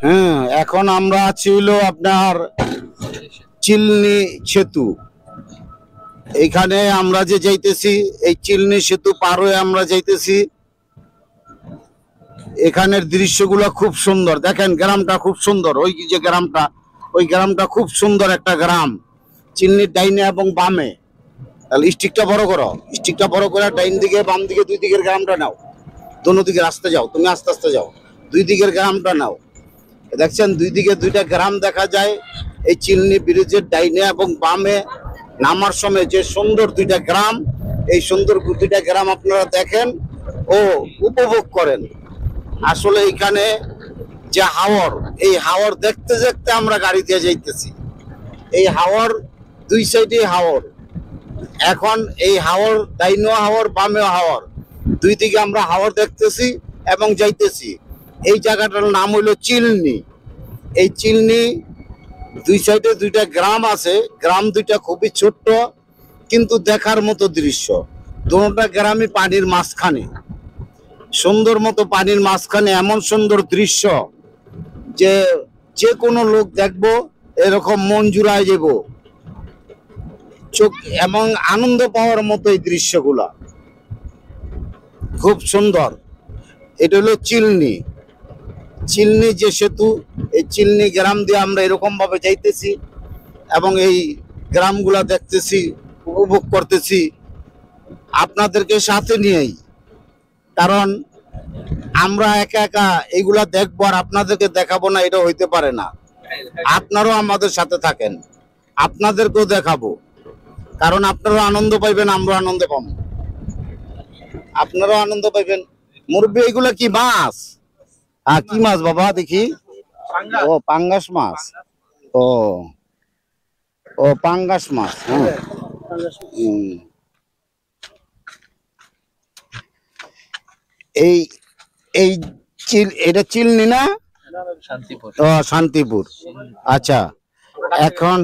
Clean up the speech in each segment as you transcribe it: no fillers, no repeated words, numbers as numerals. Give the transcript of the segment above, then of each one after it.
হ্যাঁ, এখন আমরা আছি হলো আপনার চিলনি সেতু। এইখানে আমরা যে যাইতেছি, এই চিলনি সেতু পার হয়ে আমরা যাইতেছি। এখানের দৃশ্যগুলো খুব সুন্দর, দেখেন গ্রামটা খুব সুন্দর। ওই যে গ্রামটা, ওই গ্রামটা খুব সুন্দর একটা গ্রাম। চিলনির ডাইনে এবং বামে, তাহলে স্টিকটা বড় করো, স্টিকটা বড় করে ডাইন দিকে বাম দিকে দুই দিকের গ্রামটা নাও, দোনো দিকে রাস্তা যাও, তুমি আস্তে আস্তে যাও, দুই দিকের গ্রামটা নাও। দেখছেন দুই দিকে দুইটা গ্রাম দেখা যায়। এই চিলনি ব্রিজের ডাইনে এবং বামে নামার সময় যে সুন্দর দুইটা গ্রাম, এই সুন্দর দুইটা গ্রাম আপনারা দেখেন ও উপভোগ করেন। আসলে এখানে যে হাওর, এই হাওর দেখতে দেখতে আমরা গাড়ি দিয়ে যাইতেছি। এই হাওর দুই সাইডে হাওর। এখন এই হাওর ডাইনো হাওর বামেও হাওর, দুই দিকে আমরা হাওর দেখতেছি এবং যাইতেছি। এই জায়গাটার নাম হইলো চিলনি। এই চিলনি দুই সাইডে দুইটা গ্রাম আছে। গ্রাম দুইটা খুবই ছোট্ট কিন্তু দেখার মতো দৃশ্য। দুটা গ্রামই পানির মাঝখানে, সুন্দর মতো পানির মাঝখানে, এমন সুন্দর দৃশ্য যে যে কোনো লোক দেখবো এরকম মন জুড়ায় যাব চোখ, এবং আনন্দ পাওয়ার মতো এই দৃশ্যগুলা খুব সুন্দর। এটা হলো চিলনি, চিলনি যে সেতু। এই চিলনি গ্রাম দিয়ে আমরা এরকম ভাবে যাইতেছি এবং এই গ্রামগুলা দেখতেছি, উপভোগ করতেছি আপনাদেরকে সাথে নিয়েই। কারণ আমরা একা একা এইগুলা দেখবো আর আপনাদেরকে দেখাবো না, এটা হইতে পারে না। আপনারাও আমাদের সাথে থাকেন, আপনাদেরকেও দেখাবো। কারণ আপনারাও আনন্দ পাইবেন, আমরা আনন্দ পাবো, আপনারাও আনন্দ পাইবেন। মুরব্বী, এইগুলা কি মাছ? হ্যাঁ, কি মাছ বাবা দেখি? ও পাঙ্গাস মাছ। ও ও পাঙ্গাস মাছ। হ্যাঁ, এই এই এটা চিলনি না? ও শান্তিপুর। আচ্ছা, এখন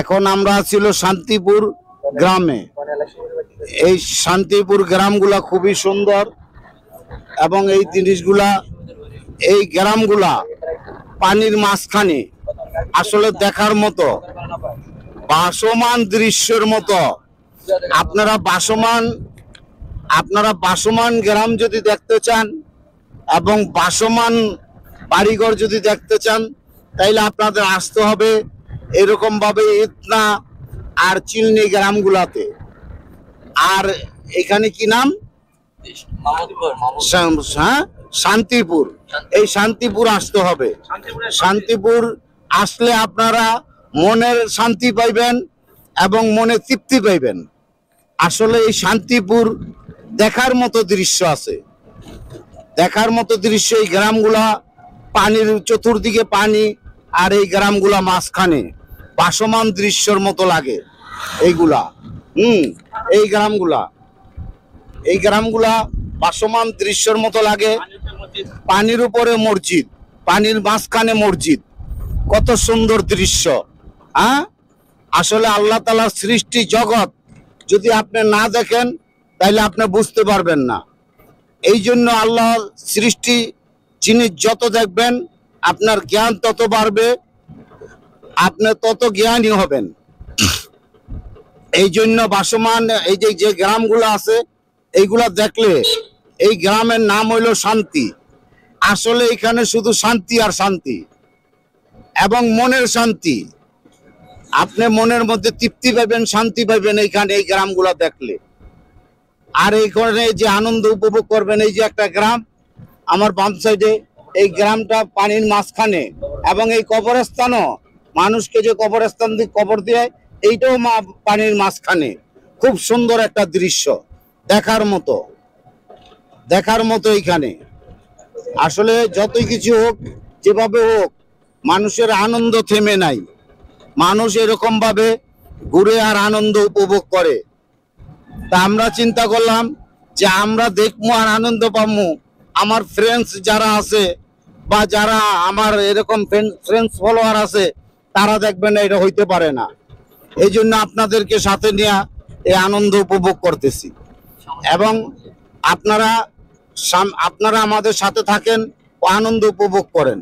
এখন আমরা ছিল শান্তিপুর গ্রামে। এই শান্তিপুর গ্রামগুলা খুবই সুন্দর এবং এই জিনিসগুলা, এই গ্রামগুলা পানির মাঝখানে, আসলে দেখার মতো ভাসমান দৃশ্যের মতো। আপনারা ভাসমান গ্রাম যদি দেখতে চান এবং ভাসমান বাড়িঘর যদি দেখতে চান, তাইলে আপনাদের আসতে হবে এরকম ভাবে ইতনা আর চিলনি গ্রামগুলাতে। আর এখানে কি নাম? হ্যাঁ, শান্তিপুর। এই শান্তিপুর আসতে হবে। শান্তিপুর আসলে আপনারা মনের শান্তি পাইবেন এবং মনে তৃপ্তি পাইবেন। আসলে এই শান্তিপুর দেখার মতো দৃশ্য আছে, দেখার মতো দৃশ্য। এই গ্রামগুলা পানির চতুর্দিকে পানি, আর এই গ্রামগুলা মাঝখানে ভাসমান দৃশ্যের মতো লাগে এইগুলা। এই গ্রামগুলা ভাসমান দৃশ্যের মতো লাগে। পানির উপরে মসজিদ, পানির মাঝখানে মসজিদ, কত সুন্দর দৃশ্য। হ্যাঁ, আসলে আল্লাহ তাআলার সৃষ্টি জগৎ যদি আপনি না দেখেন তাইলে আপনি বুঝতে পারবেন না। এই জন্য আল্লাহর সৃষ্টি জিনিস যত দেখবেন আপনার জ্ঞান তত বাড়বে, আপনি তত জ্ঞানী হবেন। এই জন্য ভাসমান এই যে গ্রামগুলো আছে, এইগুলা দেখলে, এই গ্রামের নাম হইল শান্তি। আসলে এখানে শুধু শান্তি আর শান্তি এবং মনের শান্তি। আপনি মনের মধ্যে তৃপ্তি পাবেন, শান্তি পাবেন এইখানে এই গ্রামগুলা দেখলে। আর এইখানে যে আনন্দ উপভোগ করবেন, এই যে একটা গ্রাম আমার বাম সাইডে, এই গ্রামটা পানির মাঝখানে এবং এই কবরস্থানও, মানুষকে যে কবরস্থান দিয়ে কবর দেয়, এইটাও পানির মাঝখানে। খুব সুন্দর একটা দৃশ্য, দেখার মতো এইখানে। আসলে যতই কিছু হোক, যেভাবে হোক, মানুষের আনন্দ থেমে নাই। মানুষ এরকম ভাবে ঘুরে আর আনন্দ উপভোগ করে। তা আমরা চিন্তা করলাম যে আমরা দেখবো আর আনন্দ পাবো। আমার ফ্রেন্ডস যারা আছে বা যারা আমার এরকম ফ্রেন্ডস ফলোয়ার আছে, তারা দেখবেন এটা হইতে পারে না। এই জন্য আপনাদেরকে সাথে নিয়ে এই আনন্দ উপভোগ করতেছি। এবং আপনারা আমাদের সাথে থাকেন ও আনন্দ উপভোগ করেন।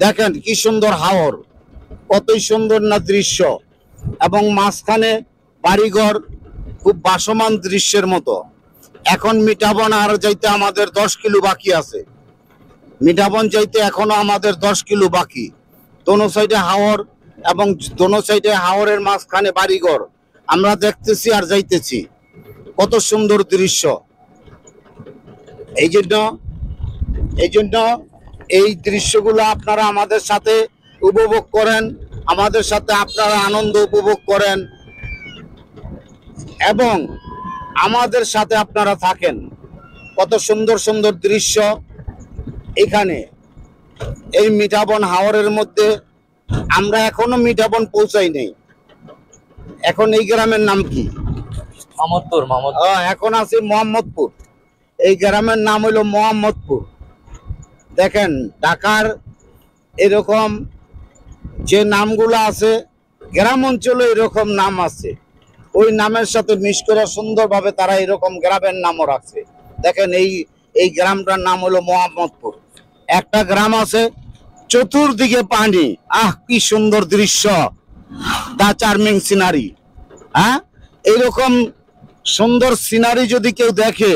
দেখেন কি সুন্দর হাওর, কতই সুন্দর না দৃশ্য, এবং মাঝখানে বাড়িঘর, খুব ভাসমান দৃশ্যের মতো। এখন মিঠাবন আর যাইতে আমাদের 10 কিলো বাকি আছে, মিঠাবন যাইতে এখনো আমাদের 10 কিলো বাকি। দোনো সাইডে হাওর, এবং দোনো সাইডে হাওরের মাঝখানে বাড়িঘর আমরা দেখতেছি আর যাইতেছি। কত সুন্দর দৃশ্য। এই জন্য এই দৃশ্যগুলো আপনারা আমাদের সাথে উপভোগ করেন, আমাদের সাথে আপনারা আনন্দ উপভোগ করেন, এবং আমাদের সাথে আপনারা থাকেন। কত সুন্দর সুন্দর দৃশ্য এখানে এই মিঠাবন হাওরের মধ্যে। আমরা এখনো মিঠাবন পৌঁছাই নেই। এখন এই গ্রামের নাম কি? মামদপুর। এখন আছি মোহাম্মদপুর। এই গ্রামের নাম হইল মোহাম্মদপুর। দেখেন ঢাকার এরকম যে নামগুলো আছে, গ্রাম অঞ্চলে এরকম নাম আছে, ওই নামের সাথে মিশ করে সুন্দরভাবে তারা এরকম গ্রামের নামও রাখছে। দেখেন এই গ্রামটার নাম হলো মোহাম্মদপুর। একটা গ্রাম আছে, চতুর্দিকে পানি, কি সুন্দর দৃশ্য, দা চার্মিং সিনারি। হ্যাঁ, এইরকম সুন্দর সিনারি যদি কেউ দেখে,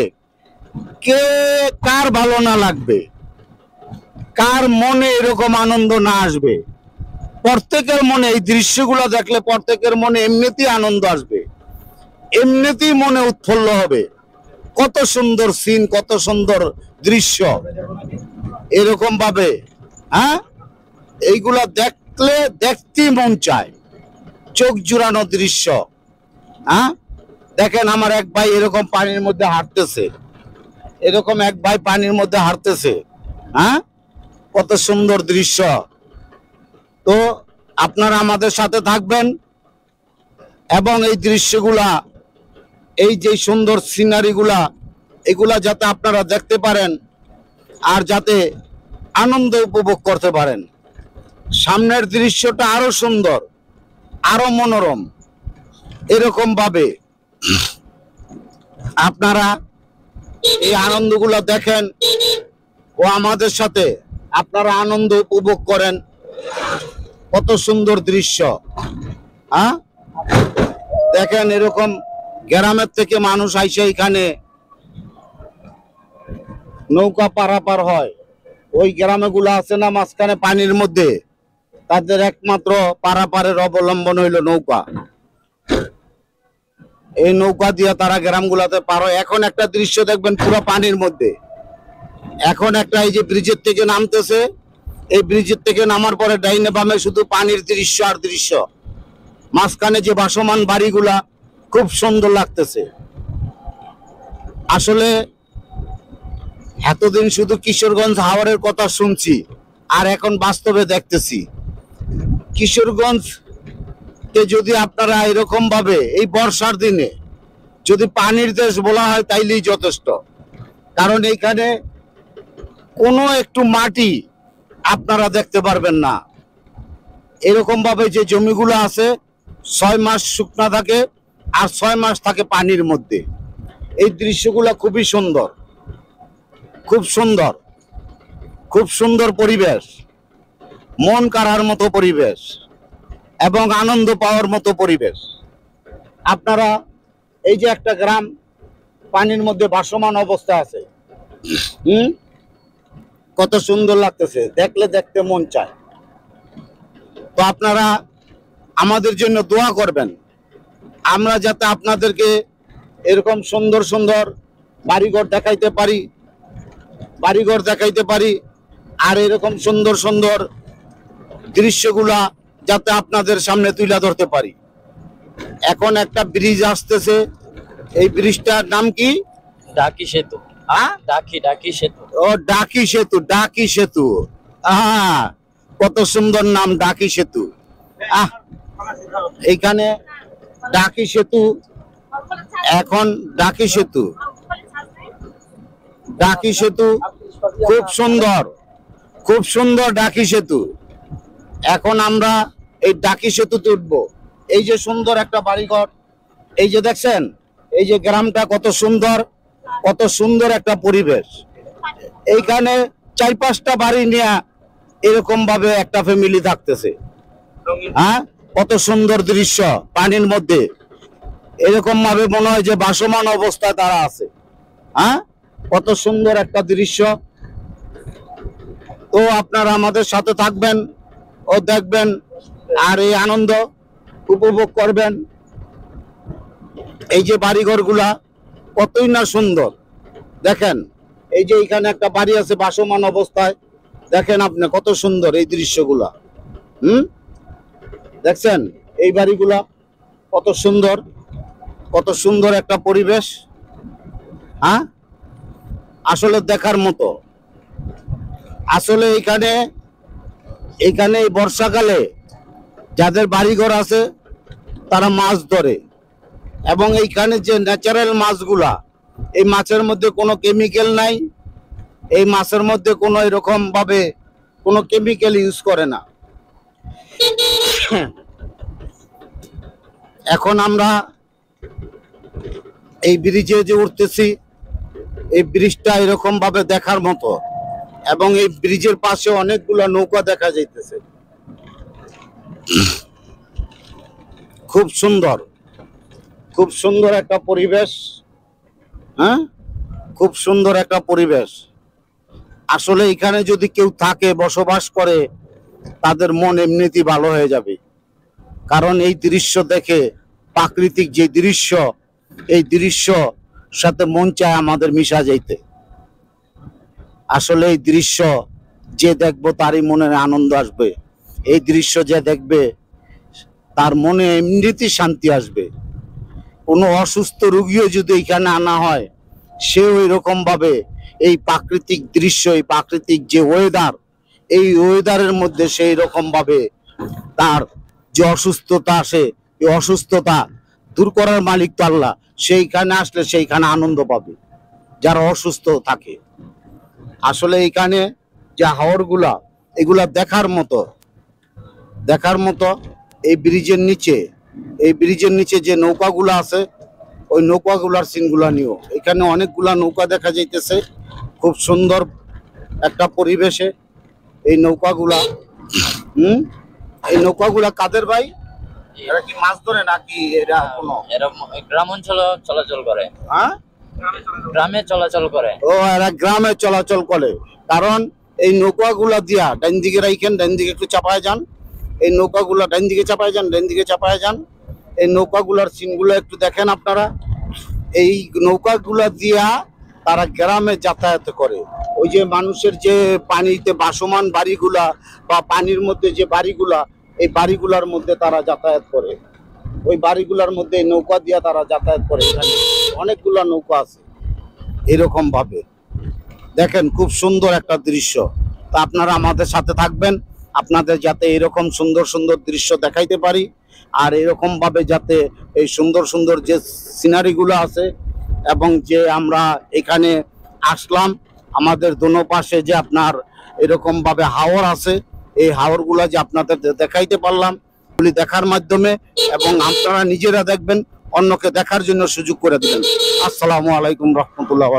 কার ভালো না লাগবে, কার মনে এরকম আনন্দ না আসবে? প্রত্যেকের মনে এই দৃশ্যগুলো দেখলে প্রত্যেকের মনে এমনিতেই আনন্দ আসবে, এমনিতেই মনে উৎফুল্ল হবে। কত সুন্দর সিন, কত সুন্দর দৃশ্য। এরকম ভাবে এইগুলা দেখলে দেখতেই মন চায়, চোখ জুড়ানো দৃশ্য। দেখেন আমার এক ভাই এরকম পানির মধ্যে হাঁটতেছে, এরকম এক ভাই পানির মধ্যে হাঁটতেছে। কত সুন্দর দৃশ্য। তো আপনারা আমাদের সাথে থাকবেন, এবং এই দৃশ্যগুলা, এই যে সুন্দর সিনারিগুলা, এগুলা যাতে আপনারা দেখতে পারেন আর যাতে আনন্দ উপভোগ করতে পারেন। সামনের দৃশ্যটা আরো সুন্দর, আরো মনোরম। এরকম ভাবে আপনারা এই আনন্দগুলো দেখেন ও আমাদের সাথে আপনারা আনন্দ উপভোগ করেন। কত সুন্দর দৃশ্য। দেখেন এরকম গ্রামের থেকে মানুষ আইসে এখানে নৌকা পারাপার হয়। ওই গ্রামগুলো আছে না মাঝখানে পানির মধ্যে, তাদের একমাত্র পারাপারের অবলম্বন হইল নৌকা। এই নৌকা দিয়ে তারা গ্রামগুলাতে পার হয়। এখন একটা দৃশ্য দেখবেন পুরো পানির মধ্যে। এখন একটা এই যে ব্রিজের থেকে নামতেছে, এই ব্রিজের থেকে নামার পরে ডাইনে বামে শুধু পানির দৃশ্য আর দৃশ্য। মাঝখানে যে ভাসমান বাড়িগুলা খুব সুন্দর লাগতেছে। আসলে এতদিন শুধু কিশোরগঞ্জ হাওরের কথা শুনছি, আর এখন বাস্তবে দেখতেছি। কিশোরগঞ্জ কে যদি আপনারা এরকম ভাবে এই বর্ষার দিনে যদি পানির দেশ বলা হয় তাইলেই যথেষ্ট। কারণ এইখানে কোনো একটু মাটি আপনারা দেখতে পারবেন না। এরকম ভাবে যে জমিগুলো আছে 6 মাস শুকনা থাকে আর 6 মাস থাকে পানির মধ্যে। এই দৃশ্যগুলো খুবই সুন্দর, খুব সুন্দর, খুব সুন্দর পরিবেশ, মন কাড়ার মতো পরিবেশ এবং আনন্দ পাওয়ার মতো পরিবেশ। আপনারা এই যে একটা গ্রাম পানির মধ্যে ভাসমান অবস্থা আছে, কত সুন্দর লাগতেছে, দেখলে দেখতে মন চায়। তো আপনারা আমাদের জন্য দোয়া করবেন, আমরা যাতে আপনাদেরকে এরকম সুন্দর সুন্দর বাড়িঘর দেখাইতে পারি, আর এরকম সুন্দর সুন্দর দৃশ্যগুলা যাতে আপনাদের সামনে তুলে ধরতে পারি। এখন একটা ব্রিজ আসতেছে, এই ব্রিজটার নাম কি? ডাকি সেতু। ডাকি সেতু। ও ডাকি সেতু। কত সুন্দর নাম, ডাকি সেতু। এইখানে ডাকি সেতু, এখন ডাকি সেতু খুব সুন্দর, খুব সুন্দর ডাকি সেতু। এখন আমরা এই ডাকি সেতুতে উঠবো। এই যে সুন্দর একটা বাড়িঘর, এই যে দেখছেন, এই যে গ্রামটা কত সুন্দর, কত সুন্দর একটা পরিবেশ। এইখানে 4-5টা বাড়ি নিয়ে এরকম ভাবে একটা ফ্যামিলি থাকতেছে। হ্যাঁ, কত সুন্দর দৃশ্য পানির মধ্যে, এরকম ভাবে মনে হয় যে ভাসমান অবস্থায় তারা আছে। হ্যাঁ, কত সুন্দর একটা দৃশ্য। তো আপনারা আমাদের সাথে থাকবেন ও দেখবেন আর এই আনন্দ উপভোগ করবেন। এই যে বাড়িঘরগুলা কতই না সুন্দর, দেখেন এই যে এখানে একটা বাড়ি আছে ভাসমান অবস্থায়, দেখেন আপনি কত সুন্দর এই দৃশ্যগুলা। দেখছেন এই বাড়িগুলা কত সুন্দর, কত সুন্দর একটা পরিবেশ। হ্যাঁ, আসলে দেখার মতো। আসলে এখানে এই বর্ষাকালে যাদের বাড়িঘর আছে তারা মাছ ধরে, এবং এইখানে যে ন্যাচারাল মাছগুলা, এই মাছের মধ্যে কোনো কেমিক্যাল নাই, এই মাছের মধ্যে কোনো এরকম ভাবে কোনো কেমিক্যাল ইউজ করে না। এখন আমরা এই ব্রিজে যে উঠতেছি, এই ব্রিজটা এরকম ভাবে দেখার মতো, এবং এই ব্রিজের পাশে অনেকগুলো নৌকা দেখা যাইতেছে। খুব সুন্দর, খুব সুন্দর একটা পরিবেশ। হ্যাঁ, খুব সুন্দর একটা পরিবেশ। আসলে এখানে যদি কেউ থাকে, বসবাস করে, তাদের মন এমনিতেই ভালো হয়ে যাবে। কারণ এই দৃশ্য দেখে, প্রাকৃতিক যে দৃশ্য, এই দৃশ্য সাথে মন চায় আমাদের মিশা যাইতে। আসলে এই দৃশ্য যে দেখবো তারই মনে আনন্দ আসবে। এই দৃশ্য যে দেখবে তার মনে এমনিতেই শান্তি আসবে। কোনো অসুস্থ রোগীও যদি এখানে আনা হয়, সেও এরকম ভাবে এই প্রাকৃতিক দৃশ্য, এই প্রাকৃতিক যে ওয়েদার, এই ওয়েদারের মধ্যে সেই রকম ভাবে তার যে অসুস্থতা আসে, এই অসুস্থতা দূর করার মালিক তো আল্লাহ। সেইখানে আসলে সেইখানে আনন্দ পাবে যারা অসুস্থ থাকে। আসলে এখানে যে হাওরগুলা, এগুলা দেখার মতো, দেখার মতো। এই ব্রিজের নিচে, এই ব্রিজের নিচে যে নৌকাগুলা আছে, ওই নৌকাগুলার সিনগুলা নিও। এখানে অনেকগুলা নৌকা দেখা যাইতেছে, খুব সুন্দর একটা পরিবেশে এই নৌকাগুলা। এই নৌকাগুলা কাদের ভাই? এরা কি মাছ ধরে নাকি এরা কোনো এরা গ্রাম অঞ্চলে চলাচল করে। হ্যাঁ, গ্রামে চলাচল করে। ও, এরা গ্রামে চলাচল করে। কারণ এই নৌকাগুলা দিয়া ডাইন দিকে রাখেন, ডাইন দিকে একটু চাপায় যান। এই নৌকাগুলা ডাইন দিকে চাপায় যান, ডাইন দিকে চাপায় যান। এই নৌকাগুলার সিনগুলো একটু দেখেন আপনারা। এই নৌকাগুলা দিয়া তারা গ্রামে যাতায়াত করে। ওই যে মানুষের যে পানিতে ভাসমান বাড়িগুলা বা পানির মধ্যে যে বাড়িগুলা, এই বাড়িগুলার মধ্যে তারা যাতায়াত করে। ওই বাড়িগুলার মধ্যে নৌকা দিয়া তারা যাতায়াত করে। এখানে অনেকগুলা নৌকা আছে এরকম ভাবে। দেখেন খুব সুন্দর একটা দৃশ্য। তা আপনারা আমাদের সাথে থাকবেন, আপনাদের যাতে এরকম সুন্দর সুন্দর দৃশ্য দেখাইতে পারি, আর এরকম ভাবে যাতে এই সুন্দর সুন্দর যে সিনারিগুলো আছে, এবং যে আমরা এখানে আসলাম, আমাদের দোনো পাশে যে আপনার এরকম ভাবে হাওর আছে, এই হাওরগুলা যে আপনাদের দেখাইতে পারলাম এগুলি দেখার মাধ্যমে, এবং আপনারা নিজেরা দেখবেন, অন্যকে দেখার জন্য সুযোগ করে দিবেন। আসসালামু আলাইকুম রহমতুল্লাহ।